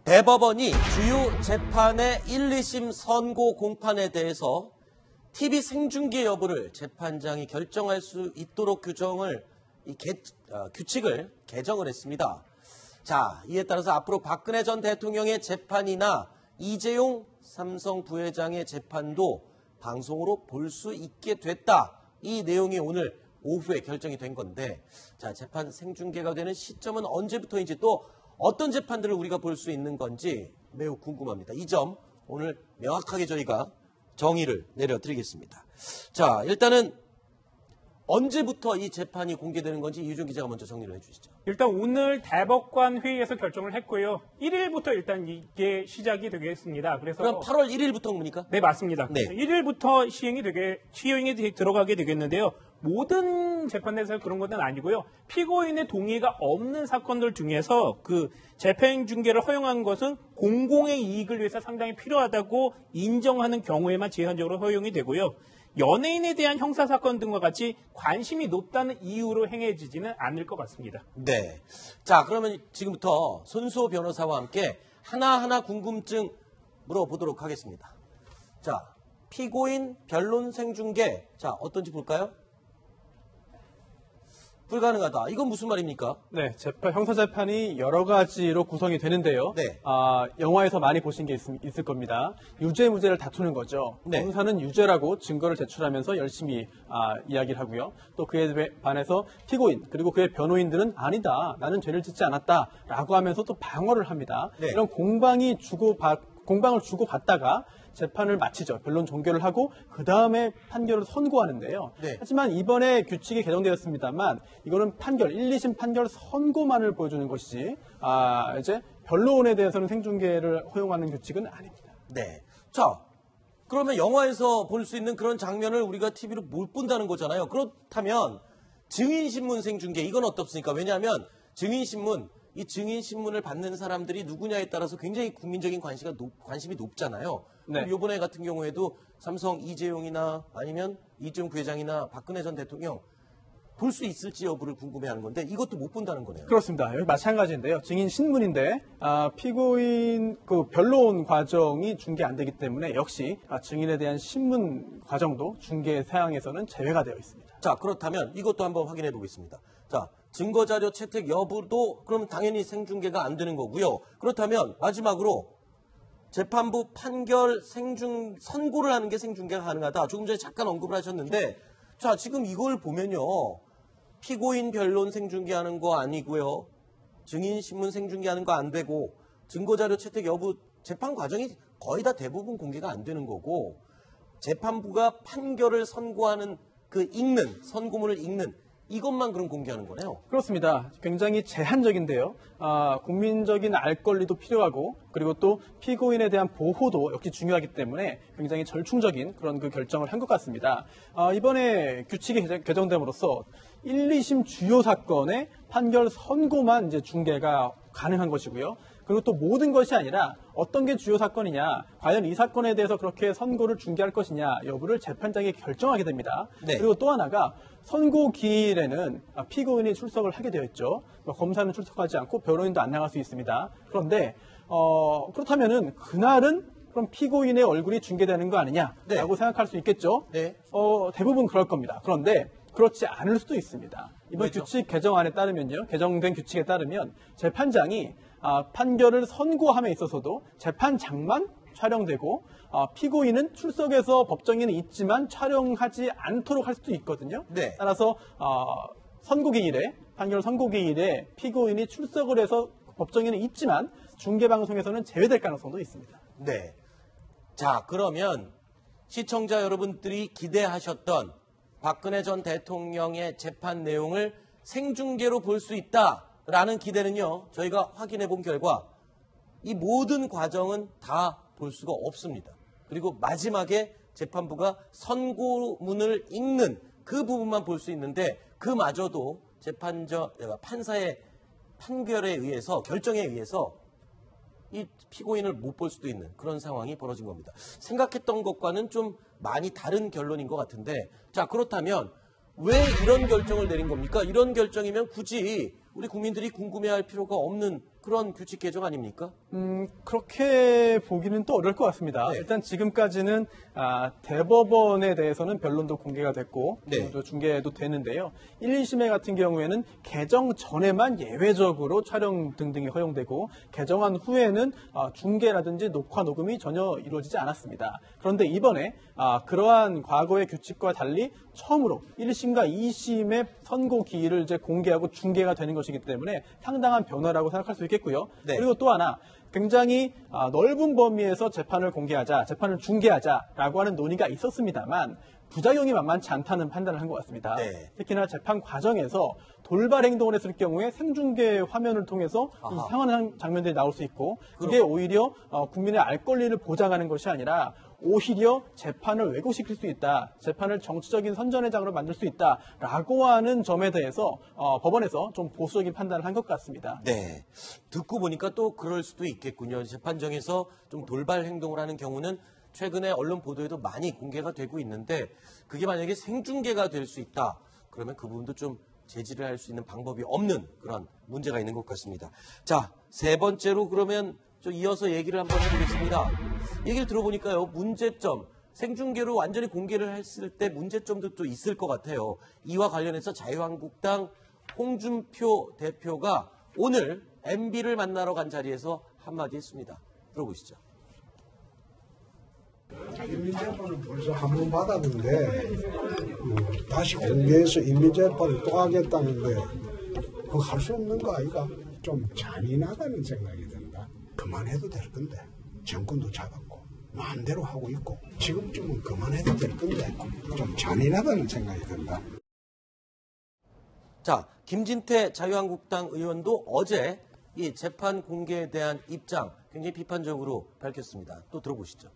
대법원이 주요 재판의 1, 2심 선고 공판에 대해서 TV 생중계 여부를 재판장이 결정할 수 있도록 규칙을 개정을 했습니다. 자, 이에 따라서 앞으로 박근혜 전 대통령의 재판이나 이재용 삼성 부회장의 재판도 방송으로 볼 수 있게 됐다. 이 내용이 오늘 오후에 결정이 된 건데, 자, 재판 생중계가 되는 시점은 언제부터인지 또 어떤 재판들을 우리가 볼 수 있는 건지 매우 궁금합니다. 이 점 오늘 명확하게 저희가 정의를 내려드리겠습니다. 자, 일단은 언제부터 이 재판이 공개되는 건지 이유정 기자가 먼저 정리를 해주시죠. 일단 오늘 대법관 회의에서 결정을 했고요. 1일부터 일단 이게 시작이 되겠습니다. 그래서 그럼 8월 1일부터입니까? 네, 맞습니다. 네. 1일부터 시행이 들어가게 되겠는데요. 모든 재판에서 그런 것은 아니고요. 피고인의 동의가 없는 사건들 중에서 그 재판 중계를 허용한 것은 공공의 이익을 위해서 상당히 필요하다고 인정하는 경우에만 제한적으로 허용이 되고요. 연예인에 대한 형사사건 등과 같이 관심이 높다는 이유로 행해지지는 않을 것 같습니다. 네. 자, 그러면 지금부터 손수호 변호사와 함께 하나하나 궁금증 물어보도록 하겠습니다. 자, 피고인 변론 생중계. 자, 어떤지 볼까요? 불가능하다. 이건 무슨 말입니까? 네, 형사재판이 여러 가지로 구성이 되는데요. 네. 영화에서 많이 보신 게 있을 겁니다. 유죄, 무죄를 다투는 거죠. 네. 검사는 유죄라고 증거를 제출하면서 열심히 이야기를 하고요. 또 그에 반해서 피고인, 그리고 그의 변호인들은 아니다, 나는 죄를 짓지 않았다 라고 하면서 또 방어를 합니다. 네. 이런 공방을 주고받다가 재판을 마치죠. 변론 종결을 하고 그 다음에 판결을 선고하는데요. 네. 하지만 이번에 규칙이 개정되었습니다만 이거는 판결, 1, 2심 판결 선고만을 보여주는 것이지 이제 변론에 대해서는 생중계를 허용하는 규칙은 아닙니다. 네. 자, 그러면 영화에서 볼 수 있는 그런 장면을 우리가 TV로 못 본다는 거잖아요. 그렇다면 증인신문 생중계 이건 어떻습니까? 왜냐하면 증인신문, 이 증인신문을 받는 사람들이 누구냐에 따라서 굉장히 국민적인 관심이 높잖아요. 네. 이번에 같은 경우에도 삼성 이재용이나 아니면 이재용 부회장이나 박근혜 전 대통령 볼 수 있을지 여부를 궁금해하는 건데 이것도 못 본다는 거네요. 그렇습니다. 여기 마찬가지인데요. 증인 신문인데 피고인 그 변론 과정이 중계 안 되기 때문에 역시 증인에 대한 신문 과정도 중계 사항에서는 제외가 되어 있습니다. 자, 그렇다면 이것도 한번 확인해 보겠습니다. 자, 증거자료 채택 여부도 그럼 당연히 생중계가 안 되는 거고요. 그렇다면 마지막으로 재판부 판결 선고를 하는 게 생중계가 가능하다. 조금 전에 잠깐 언급을 하셨는데, 자, 지금 이걸 보면요. 피고인 변론 생중계하는 거 아니고요. 증인신문 생중계하는 거 안 되고, 증거자료 채택 여부 재판 과정이 거의 다 대부분 공개가 안 되는 거고, 재판부가 판결을 선고하는 선고문을 읽는 이것만 그럼 공개하는 거네요. 그렇습니다. 굉장히 제한적인데요. 국민적인 알 권리도 필요하고 그리고 또 피고인에 대한 보호도 역시 중요하기 때문에 굉장히 절충적인 그런 그 결정을 한 것 같습니다. 이번에 규칙이 개정됨으로써 1, 2심 주요 사건의 판결 선고만 이제 중계가 가능한 것이고요. 그리고 또 모든 것이 아니라 어떤 게 주요 사건이냐, 과연 이 사건에 대해서 그렇게 선고를 중계할 것이냐 여부를 재판장이 결정하게 됩니다. 네. 그리고 또 하나가 선고 기일에는 피고인이 출석을 하게 되어 있죠. 검사는 출석하지 않고 변호인도 안 나갈 수 있습니다. 그런데 그렇다면은 그날은 그럼 피고인의 얼굴이 중계되는 거 아니냐라고 네. 생각할 수 있겠죠. 네. 대부분 그럴 겁니다. 그런데 그렇지 않을 수도 있습니다. 이번 왜죠? 규칙 개정안에 따르면요, 개정된 규칙에 따르면 재판장이 판결을 선고함에 있어서도 재판장만 촬영되고 피고인은 출석해서 법정에는 있지만 촬영하지 않도록 할 수도 있거든요. 네. 따라서 판결 선고기일에 피고인이 출석을 해서 법정에는 있지만 중계방송에서는 제외될 가능성도 있습니다. 네. 자, 그러면 시청자 여러분들이 기대하셨던 박근혜 전 대통령의 재판 내용을 생중계로 볼 수 있다라는 기대는요, 저희가 확인해 본 결과 이 모든 과정은 다 볼 수가 없습니다. 그리고 마지막에 재판부가 선고문을 읽는 그 부분만 볼 수 있는데 그마저도 판사의 판결에 의해서, 결정에 의해서 이 피고인을 못 볼 수도 있는 그런 상황이 벌어진 겁니다. 생각했던 것과는 좀 많이 다른 결론인 것 같은데, 자, 그렇다면 왜 이런 결정을 내린 겁니까? 이런 결정이면 굳이 우리 국민들이 궁금해할 필요가 없는 그런 규칙 개정 아닙니까? 그렇게 보기는 또 어려울 것 같습니다. 네. 일단 지금까지는 대법원에 대해서는 변론도 공개가 됐고 네. 또 중계도 되는데요. 1, 2심회 같은 경우에는 개정 전에만 예외적으로 촬영 등등이 허용되고 개정한 후에는 중계라든지 녹화, 녹음이 전혀 이루어지지 않았습니다. 그런데 이번에 그러한 과거의 규칙과 달리 처음으로 1심과 2심의 선고 기일을 이제 공개하고 중계가 되는 것이기 때문에 상당한 변화라고 생각할 수 있겠고요. 네. 그리고 또 하나 굉장히 넓은 범위에서 재판을 공개하자, 재판을 중계하자라고 하는 논의가 있었습니다만 부작용이 만만치 않다는 판단을 한 것 같습니다. 네. 특히나 재판 과정에서 돌발 행동을 했을 경우에 생중계 화면을 통해서 이상한 장면들이 나올 수 있고 그게 오히려 국민의 알 권리를 보장하는 것이 아니라 오히려 재판을 왜곡시킬 수 있다. 재판을 정치적인 선전회장으로 만들 수 있다라고 하는 점에 대해서 법원에서 좀 보수적인 판단을 한 것 같습니다. 네. 듣고 보니까 또 그럴 수도 있겠군요. 재판정에서 좀 돌발 행동을 하는 경우는 최근에 언론 보도에도 많이 공개가 되고 있는데 그게 만약에 생중계가 될 수 있다. 그러면 그 부분도 좀 제지를 할 수 있는 방법이 없는 그런 문제가 있는 것 같습니다. 자, 세 번째로 그러면 좀 이어서 얘기를 한번 해보겠습니다. 얘기를 들어보니까요, 문제점, 생중계로 완전히 공개를 했을 때 문제점도 또 있을 것 같아요. 이와 관련해서 자유한국당 홍준표 대표가 오늘 MB를 만나러 간 자리에서 한마디 했습니다. 들어보시죠. 인민재판을 벌써 한 번 받았는데 다시 공개해서 인민재판을 또 하겠다는데 그거 할 수 없는 거 아이가? 좀 잔인하다는 생각이 든다. 그만해도 될 건데 정권도 잡았고 마음대로 하고 있고 지금쯤은 그만해도 될 건데 좀 잔인하다는 생각이 든다. 자, 김진태 자유한국당 의원도 어제 이 재판 공개에 대한 입장 굉장히 비판적으로 밝혔습니다. 또 들어보시죠.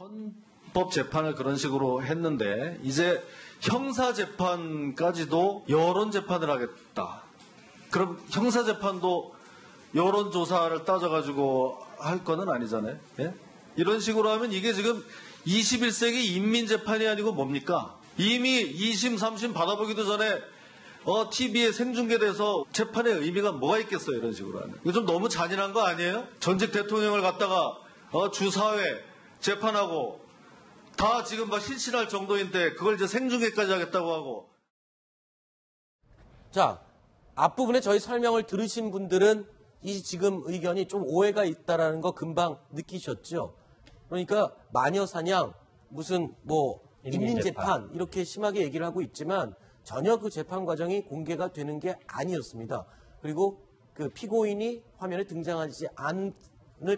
헌법 재판을 그런 식으로 했는데 이제 형사 재판까지도 여론 재판을 하겠다. 그럼 형사 재판도 여론 조사를 따져가지고 할 거는 아니잖아요. 예? 이런 식으로 하면 이게 지금 21세기 인민 재판이 아니고 뭡니까? 이미 2심, 3심 받아보기도 전에 TV에 생중계돼서 재판의 의미가 뭐가 있겠어요? 이런 식으로 하면. 이거 좀 너무 잔인한 거 아니에요? 전직 대통령을 갖다가 주사회 재판하고 다 지금 막 실신할 정도인데 그걸 이제 생중계까지 하겠다고 하고. 자, 앞부분에 저희 설명을 들으신 분들은 이 지금 의견이 좀 오해가 있다라는 거 금방 느끼셨죠? 그러니까 마녀 사냥, 무슨 인민재판 이렇게 심하게 얘기를 하고 있지만 전혀 그 재판 과정이 공개가 되는 게 아니었습니다. 그리고 그 피고인이 화면에 등장하지 않을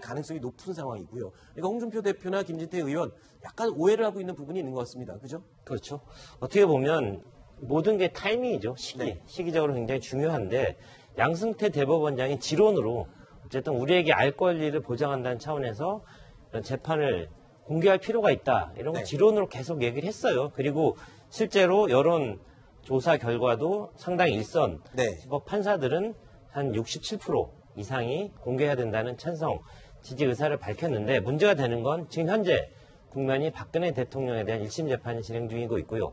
가능성이 높은 상황이고요. 그러니까 홍준표 대표나 김진태 의원 약간 오해를 하고 있는 부분이 있는 것 같습니다. 그죠? 그렇죠. 어떻게 보면 모든 게 타이밍이죠. 네. 시기적으로 굉장히 중요한데 양승태 대법원장이 지론으로 어쨌든 우리에게 알 권리를 보장한다는 차원에서 이런 재판을 공개할 필요가 있다. 이런 거 네. 지론으로 계속 얘기를 했어요. 그리고 실제로 여론 조사 결과도 상당히 일선. 네. 법 판사들은 한 67% 이상이 공개해야 된다는 찬성 지지 의사를 밝혔는데 문제가 되는 건 지금 현재 국면이 박근혜 대통령에 대한 1심 재판이 진행 중이고 있고요.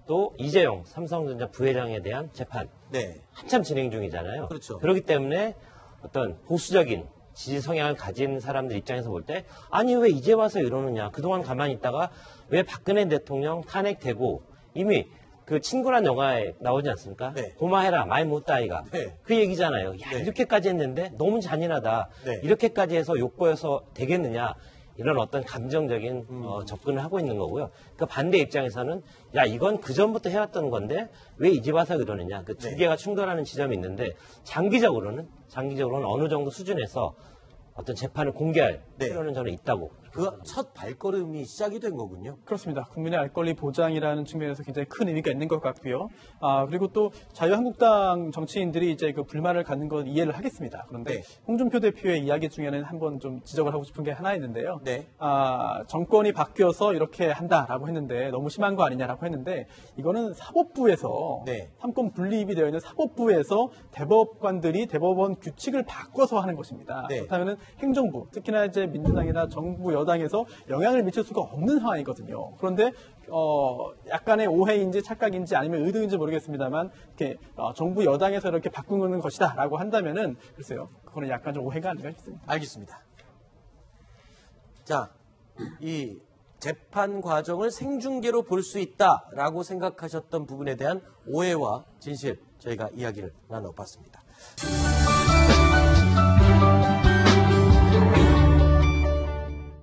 또 이재용 삼성전자 부회장에 대한 재판 네. 한참 진행 중이잖아요. 그렇죠. 그렇기 때문에 어떤 보수적인 지지 성향을 가진 사람들 입장에서 볼 때 아니 왜 이제 와서 이러느냐. 그동안 가만히 있다가 왜 박근혜 대통령 탄핵되고 이미 그 친구란 영화에 나오지 않습니까? 네. 고마해라 많이 못다 아이가. 네. 그 얘기잖아요. 야 네. 이렇게까지 했는데 너무 잔인하다. 네. 이렇게까지 해서 욕보여서 되겠느냐. 이런 어떤 감정적인 접근을 하고 있는 거고요. 그 반대 입장에서는 야 이건 그전부터 해왔던 건데 왜 이제 와서 그러느냐. 그 두 네. 개가 충돌하는 지점이 있는데 장기적으로는 어느 정도 수준에서 어떤 재판을 공개할 네. 필요는 저는 있다고. 그 첫 발걸음이 시작이 된 거군요. 그렇습니다. 국민의 알 권리 보장이라는 측면에서 굉장히 큰 의미가 있는 것 같고요. 그리고 또 자유한국당 정치인들이 이제 그 불만을 갖는 건 이해를 하겠습니다. 그런데 네. 홍준표 대표의 이야기 중에는 한번 좀 지적을 하고 싶은 게 하나 있는데요. 네. 정권이 바뀌어서 이렇게 한다라고 했는데 너무 심한 거 아니냐라고 했는데 이거는 사법부에서 네. 삼권 분립이 되어 있는 사법부에서 대법관들이 대법원 규칙을 바꿔서 하는 것입니다. 네. 그렇다면은 행정부, 특히나 이제 민주당이나 정부 여당에서 영향을 미칠 수가 없는 상황이거든요. 그런데 약간의 오해인지 착각인지 아니면 의도인지 모르겠습니다만 이렇게 정부 여당에서 이렇게 바꾸는 것이다라고 한다면은 글쎄요, 그거는 약간 좀 오해가 아닌가 싶습니다. 알겠습니다. 자, 이 재판 과정을 생중계로 볼 수 있다라고 생각하셨던 부분에 대한 오해와 진실 저희가 이야기를 나눠봤습니다.